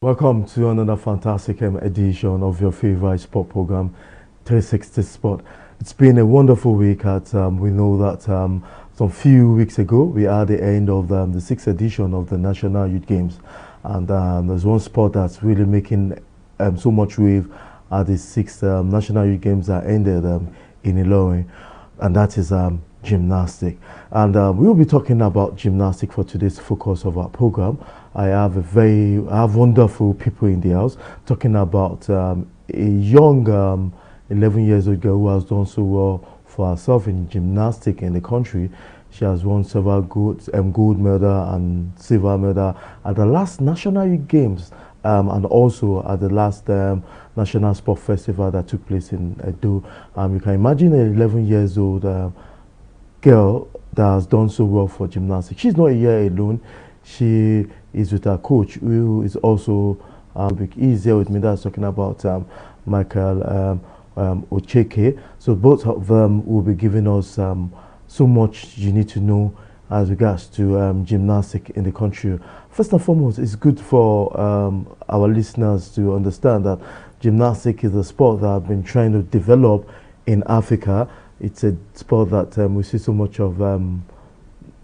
Welcome to another fantastic edition of your favorite sport program, 360 Sport. It's been a wonderful week. We know that some few weeks ago we had the end of the sixth edition of the National Youth Games, and there's one sport that's really making so much wave at the sixth National Youth Games that ended in Ilorin, and that is gymnastics. And we will be talking about gymnastics for today's focus of our program. I have wonderful people in the house talking about a young 11 years old girl who has done so well for herself in gymnastics in the country. She has won several gold medal and silver medal at the last National Youth Games and also at the last National Sport Festival that took place in Edo. You can imagine an 11 years old girl that has done so well for gymnastics. She's not here alone. She is with her coach, who is also he's here with me. That's talking about Michael Ocheke. So both of them will be giving us so much you need to know as regards to gymnastics in the country. First and foremost, it's good for our listeners to understand that gymnastics is a sport that I've been trying to develop in Africa. It's a sport that we see so much of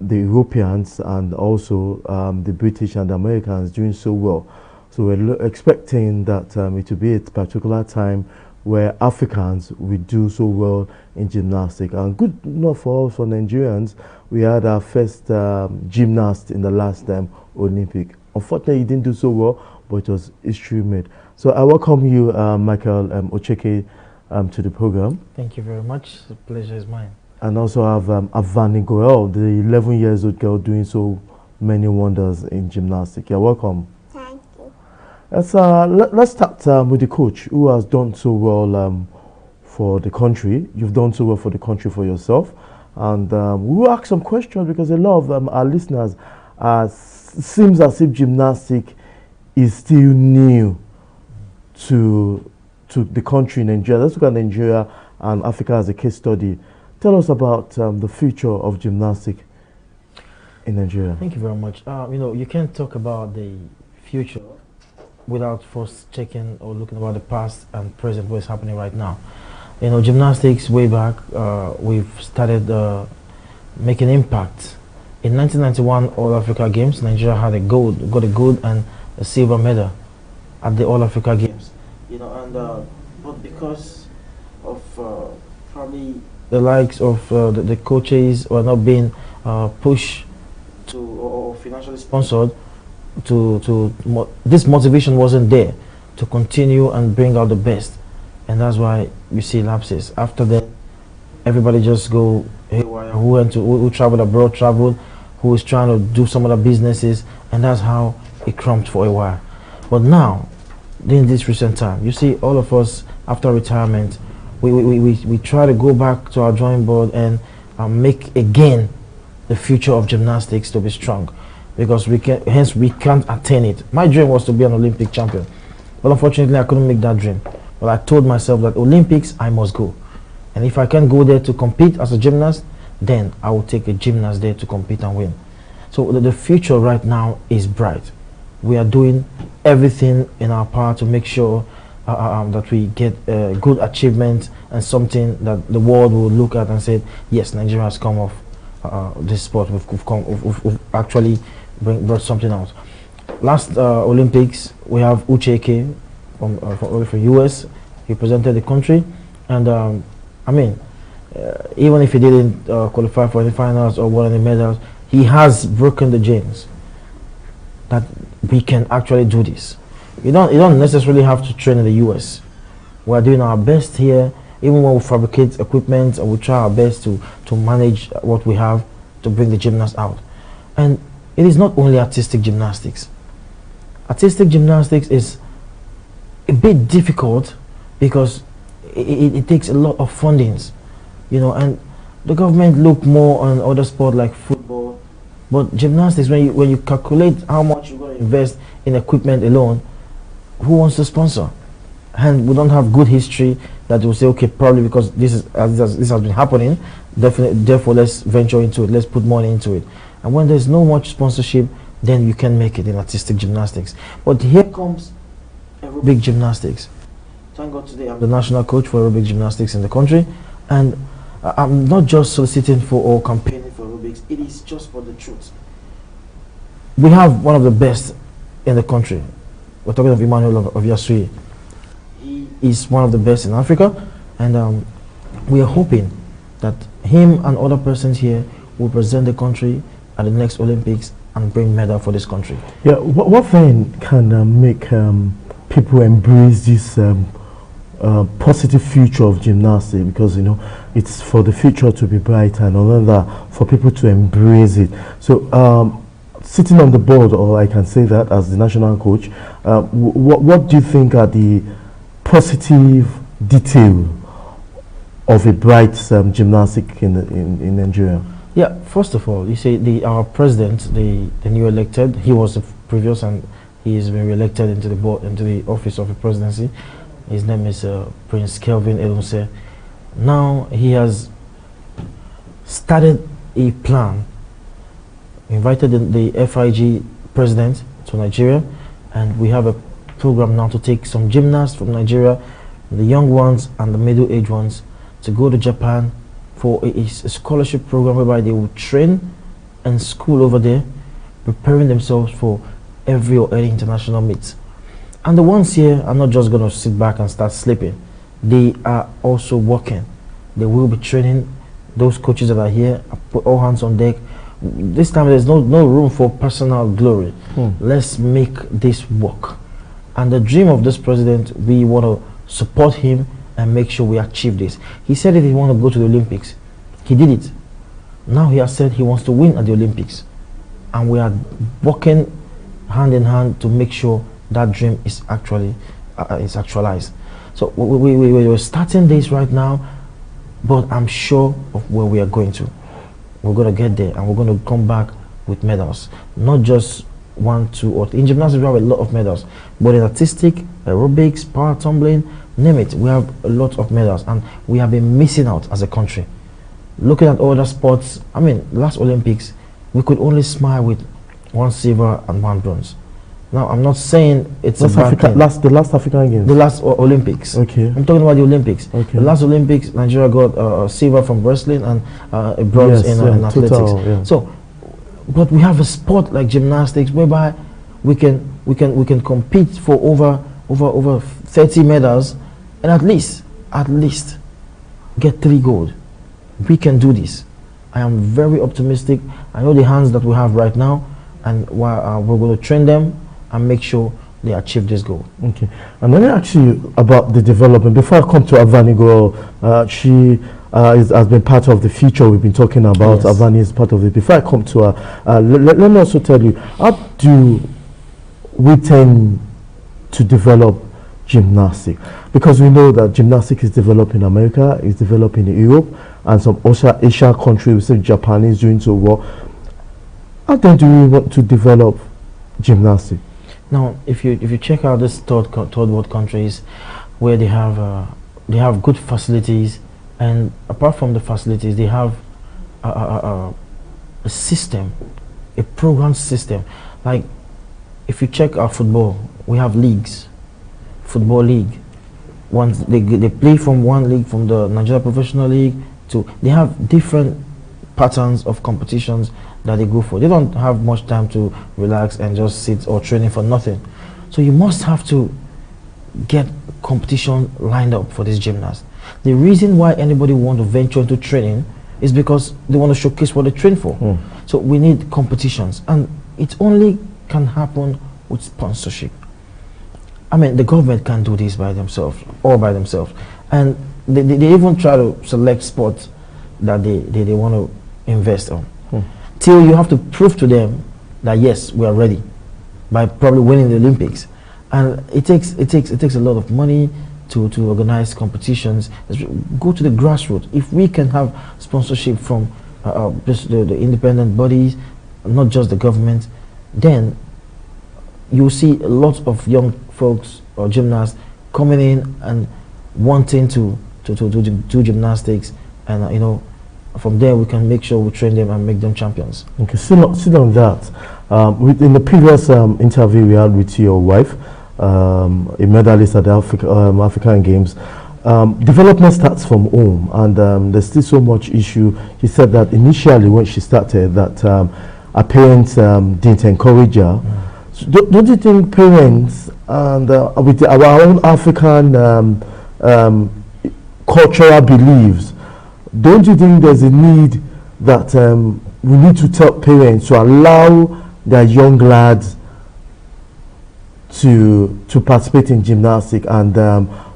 the Europeans and also the British and the Americans doing so well. So we're expecting that it will be a particular time where Africans will do so well in gymnastics. And good enough for us, for Nigerians, we had our first gymnast in the last Olympic. Unfortunately, he didn't do so well, but it was history made. So I welcome you, Michael Ocheke, to the program. Thank you very much. The pleasure is mine. And also have Avani Goel, the 11 years old girl doing so many wonders in gymnastics. You're welcome. Thank you. Let's start with the coach who has done so well for the country. You've done so well for the country, for yourself. And we will ask some questions because a lot of our listeners seems as if gymnastics is still new to the country, Nigeria. Let's look at Nigeria and Africa as a case study. Tell us about the future of gymnastics in Nigeria. Thank you very much. You can't talk about the future without first checking or looking about the past and present, what's happening right now. Gymnastics way back, we've started making impact. In 1991 All Africa Games, Nigeria had got a gold and a silver medal at the All Africa Games. But because of probably the likes of the coaches were not being pushed to or financially sponsored this motivation wasn't there to continue and bring out the best, and that's why you see lapses. After that, everybody just go haywire. Who traveled abroad, who is trying to do some other businesses, and that's how it crumbed for a while. But now, in this recent time, you see all of us after retirement, we try to go back to our drawing board and make again the future of gymnastics to be strong, because we can't attain it. My dream was to be an Olympic champion, but unfortunately I couldn't make that dream. But I told myself that Olympics I must go, and if I can't go there to compete as a gymnast, then I will take a gymnast there to compete and win. So the future right now is bright. We are doing everything in our power to make sure that we get good achievement and something that the world will look at and say, yes, Nigeria has come off this sport. We've actually brought something out. Last Olympics, we have Ucheke from US. He represented the country, and even if he didn't qualify for any finals or won any medals, he has broken the chains that we can actually do this. You don't necessarily have to train in the US. We're doing our best here, even when we fabricate equipment, and we try our best to manage what we have to bring the gymnasts out. And it is not only artistic gymnastics. Artistic gymnastics is a bit difficult because it takes a lot of fundings, and the government look more on other sports like football. But gymnastics, when you calculate how much you're going to invest in equipment alone, who wants to sponsor? And we don't have good history that will say, okay, probably because this has been happening, definitely, therefore let's venture into it, let's put money into it. And when there's no much sponsorship, then you can make it in artistic gymnastics. But here comes aerobic gymnastics. Thank God today I'm the national coach for aerobic gymnastics in the country, and I'm not just soliciting for or campaigning for aerobics, it is just for the truth. We have one of the best in the country. We're talking of Emmanuel of Yasui. He is one of the best in Africa, and we are hoping that him and other persons here will present the country at the next Olympics and bring medal for this country. Yeah, what then can make people embrace this positive future of gymnastics? Because you know it's for the future to be brighter, and another for people to embrace it. So sitting on the board, or I can say that as the national coach, what do you think are the positive detail of a bright gymnastic in Nigeria? Yeah, first of all, you say our president, the new elected, he was the previous, and he has been re-elected into the board, into the office of the presidency. His name is Prince Kelvin Elunse. Now he has started a plan, invited the FIG president to Nigeria, and we have a program now to take some gymnasts from Nigeria, the young ones and the middle-aged ones, to go to Japan for a scholarship program whereby they will train and school over there, preparing themselves for every or any international meets. And the ones here are not just going to sit back and start sleeping. They are also working. They will be training. Those coaches that are here, put all hands on deck. This time there's no room for personal glory. Let's make this work. And the dream of this president, we want to support him and make sure we achieve this. He said that he want to go to the Olympics. He did it. Now he has said he wants to win at the Olympics. And we are working hand in hand to make sure that dream is actually is actualized. So we're starting this right now, but I'm sure of where we are going to. We're going to get there, and we're going to come back with medals. Not just 1, 2, or 3. In gymnastics, we have a lot of medals. But in artistic, aerobics, power tumbling, name it, we have a lot of medals, and we have been missing out as a country. Looking at other sports, I mean, last Olympics, we could only smile with 1 silver and 1 bronze. Now, I'm not saying it's the last African Games. The last Olympics. Okay. I'm talking about the Olympics. Okay. The last Olympics, Nigeria got silver from wrestling and a bronze in athletics. Total, yeah. So, but we have a sport like gymnastics whereby we can compete for over 30 medals and at least get 3 gold. We can do this. I am very optimistic. I know the hands that we have right now, and we're going to train them and make sure they achieve this goal. Okay. And let me ask you about the development. Before I come to Avani, she has been part of the future we've been talking about. Yes. Avani is part of it. Before I come to her, let me also tell you, how do we tend to develop gymnastics? Because we know that gymnastics is developed in America, is developed in Europe, and some also Asian countries, we say Japan is doing so well. How then do we want to develop gymnastics? Now, if you check out this third world countries, where they have good facilities, and apart from the facilities, they have a system, a program system. Like, if you check our football, we have leagues, football league. Once they play from one league, from the Nigeria Professional League, to they have different patterns of competitions that they go for. They don't have much time to relax and just sit or training for nothing. So you must have to get competition lined up for these gymnasts. The reason why anybody want to venture into training is because they want to showcase what they train for. So we need competitions, and it only can happen with sponsorship. I mean, the government can't do this by themselves, and they even try to select sports that they want to invest on. Till you have to prove to them that yes, we are ready, by probably winning the Olympics. And it takes a lot of money to organize competitions. Go to the grassroots. If we can have sponsorship from just the independent bodies, not just the government, then you will see a lot of young folks or gymnasts coming in and wanting to do gymnastics, and from there we can make sure we train them and make them champions. Okay, still on that, In the previous interview we had with your wife, a medalist at the African Games, development starts from home, and there's still so much issue. He said that initially when she started, that her parents didn't encourage her. So don't you think parents and with our own African cultural beliefs, don't you think there's a need that we need to tell parents to allow their young lads to participate in gymnastics, and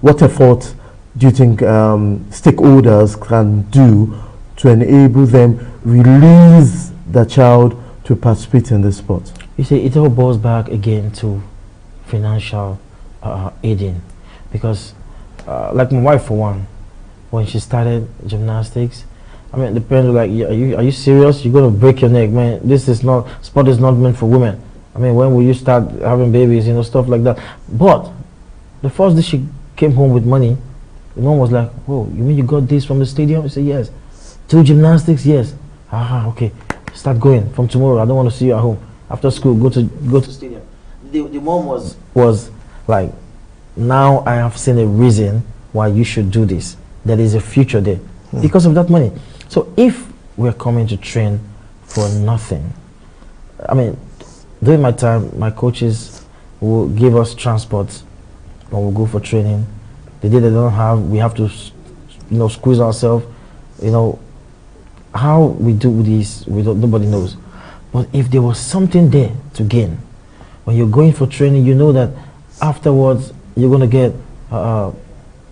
what effort do you think stakeholders can do to enable them release the child to participate in the sport? You see, it all boils back again to financial aiding, because like my wife, for one, when she started gymnastics, I mean, the parents were like, are you serious? You're going to break your neck, man. Sport is not meant for women. I mean, when will you start having babies, stuff like that? But the first day she came home with money, the mom was like, "Whoa, you mean you got this from the stadium?" I said, "Yes." "To gymnastics?" "Yes." Okay. Start going from tomorrow. I don't want to see you at home. After school, go to stadium. The mom was like, "Now I have seen a reason why you should do this. There is a future there because of that money." So if we're coming to train for nothing, I mean, during my time, my coaches will give us transport when we go for training. The day they don't have, we have to, squeeze ourselves. How we do this, nobody knows. But if there was something there to gain, when you're going for training, you know that afterwards you're going to get,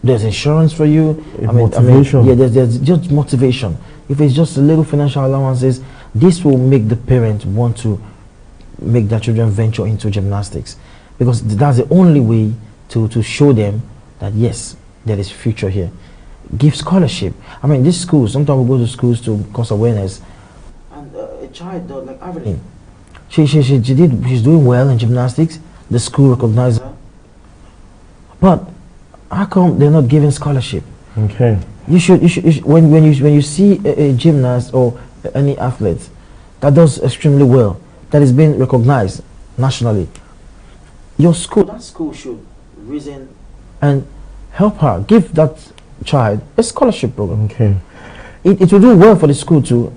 there's insurance for you. Motivation. There's just motivation. If it's just a little financial allowances, this will make the parent want to make their children venture into gymnastics, because that's the only way to show them that yes, there is future here. Give scholarship. I mean, these schools, sometimes we go to schools to cause awareness, and a child, like Evelyn, she's doing well in gymnastics. The school recognizes her, but how come they're not giving scholarship? Okay. You should when you see a gymnast or any athlete that does extremely well, that is being recognized nationally, that school should reason and help her, give that child a scholarship program. Okay. It will do well for the school too,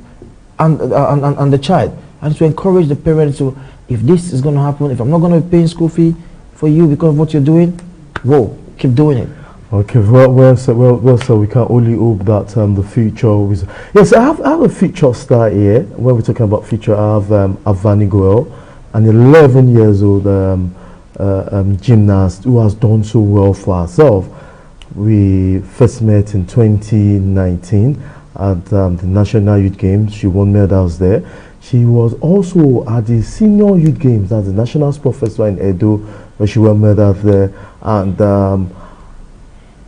and the child, and to encourage the parents to, if this is going to happen, if I'm not going to be paying school fee for you because of what you're doing, whoa, keep doing it. Okay, well, so we can only hope that the future is. Yes, I have a future star here. When we're talking about future, I have Avani Goel, an 11 years old gymnast who has done so well for herself. We first met in 2019 at the National Youth Games. She won medals there. She was also at the Senior Youth Games at the National Sport Festival in Edo, where she won medals there. And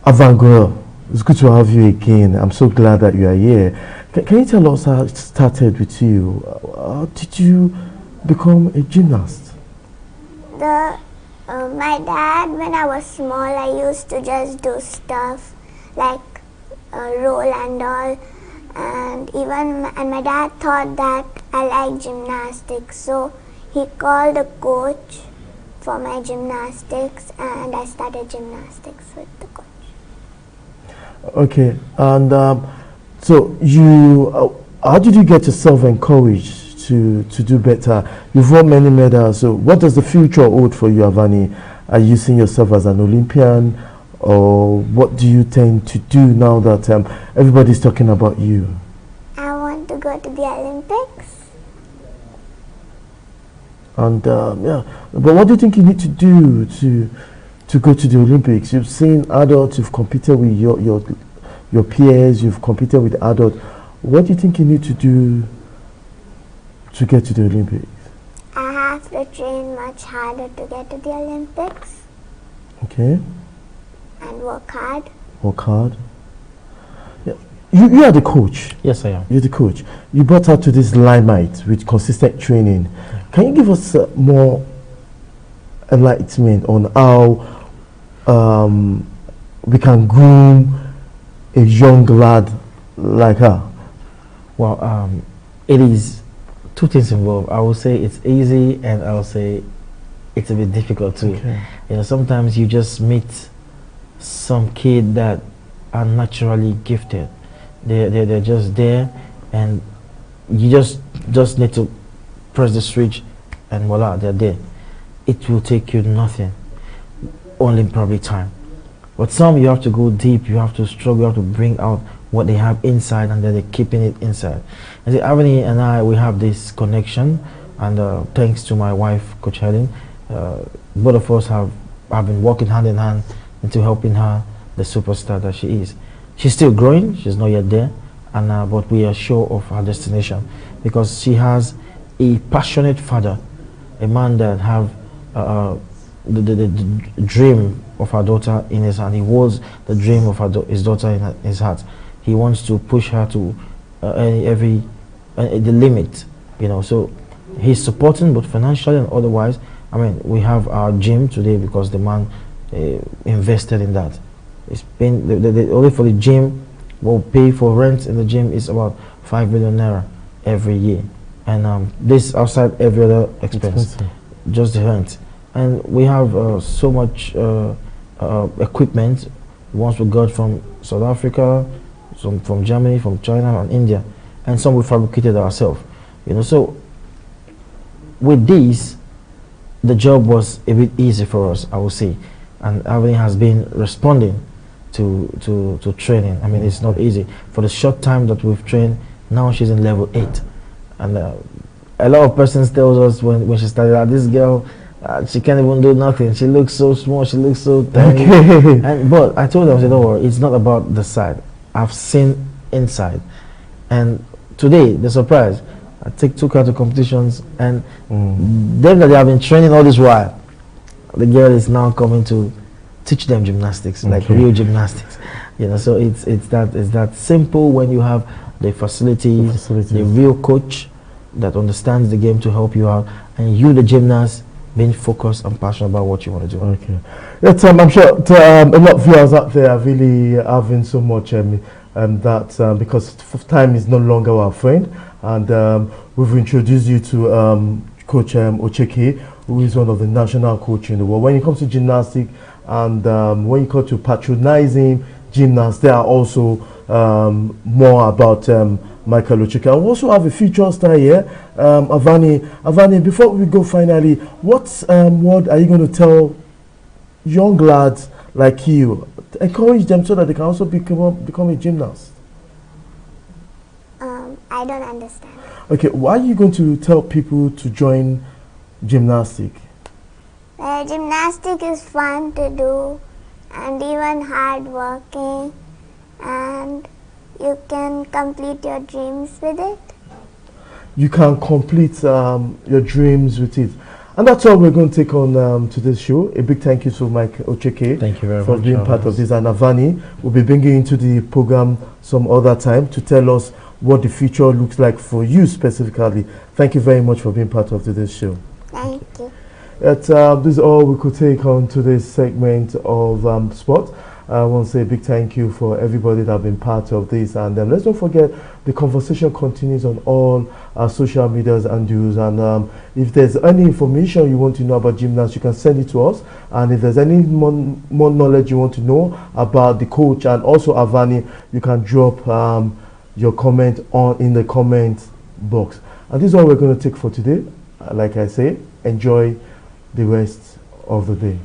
Avangro, it's good to have you again. I'm so glad that you are here. Can you tell us how it started with you? How did you become a gymnast? My dad, when I was small, I used to just do stuff like roll and all, and my dad thought that I liked gymnastics, so he called a coach for my gymnastics, and I started gymnastics with the coach. Okay, and so how did you get yourself encouraged to do better? You've won many medals, so what does the future hold for you, Avani? Are you seeing yourself as an Olympian, or what do you tend to do now that everybody's talking about you? I want to go to the Olympics. And yeah, but what do you think you need to do to go to the Olympics? You've seen adults, you've competed with your peers, you've competed with adults. What do you think you need to do to get to the Olympics? I have to train much harder to get to the Olympics. Okay. And work hard. Work hard. Yeah. You are the coach. Yes, I am. You're the coach. You brought her to this limelight with consistent training. Yeah. Can you give us more enlightenment on how we can groom a young lad like her? Well, it is two things involved. I will say it's easy, and I'll say it's a bit difficult too. Okay. You know, sometimes you just meet some kid that are naturally gifted. They're just there, and you just need to press the switch, and voila, they're there. It will take you nothing, only probably time. But some, you have to go deep, you have to struggle, you have to bring out what they have inside, and then they're keeping it inside. And see, Avani and I, we have this connection, and thanks to my wife, Coach Helen, both of us have been working hand in hand into helping her, the superstar that she is. She's still growing, she's not yet there, and but we are sure of her destination, because she has a passionate father, a man that have the dream of her daughter in his hand. He holds the dream of his daughter in his heart. He wants to push her to the limit, you know. So he's supporting both financially and otherwise. I mean, we have our gym today because the man invested in that. It's been only for the gym, what we pay for rent in the gym is about 5 million naira every year, and this outside every other expense, just the rent. And we have so much equipment, ones we got from South Africa, some from Germany, from China and India, and some we fabricated ourselves, you know. So with these, the job was a bit easy for us, I would say, and everything has been responding to training. I mean, it's not easy. For the short time that we've trained, now she's in level 8, and a lot of persons tells us when she started, this girl, she can't even do nothing. She looks so small. She looks so tiny. Okay. But I told them, I said, don't worry, it's not about the side. I've seen inside. And today, the surprise, I took her to competitions, and them that they have been training all this while, the girl is now coming to teach them gymnastics, like real gymnastics. You know, so it's that simple when you have the facilities, the real coach that understands the game to help you out, and you, the gymnast, being focused and passionate about what you want to do. Okay. Yeah, I'm sure a lot of viewers out there are really having so much because time is no longer our friend, and we've introduced you to Coach Ocheke, who is one of the national coaches in the world. When it comes to gymnastics, and when you come to patronizing gymnasts, there are also more about Michael Ocheke. I also have a future star here, Avani, before we go finally, what are you going to tell young lads like you? Encourage them so that they can also become a gymnast. I don't understand. Okay, why are you going to tell people to join gymnastics? Well, gymnastics is fun to do and even hard working, and you can complete your dreams with it. You can complete your dreams with it. And that's all we're going to take on today's show. A big thank you to Mike Ocheke for being part of this. And Avani will be bringing into the program some other time to tell us what the future looks like for you specifically. Thank you very much for being part of today's show. Thank you. This is all we could take on today's segment of sport. I want to say a big thank you for everybody that have been part of this, and let's not forget the conversation continues on all our social medias and news, and if there's any information you want to know about gymnasts, you can send it to us, and if there's any more knowledge you want to know about the coach and also Avani, you can drop your comment in the comment box. And this is all we're going to take for today. Like I say, enjoy the rest of the day.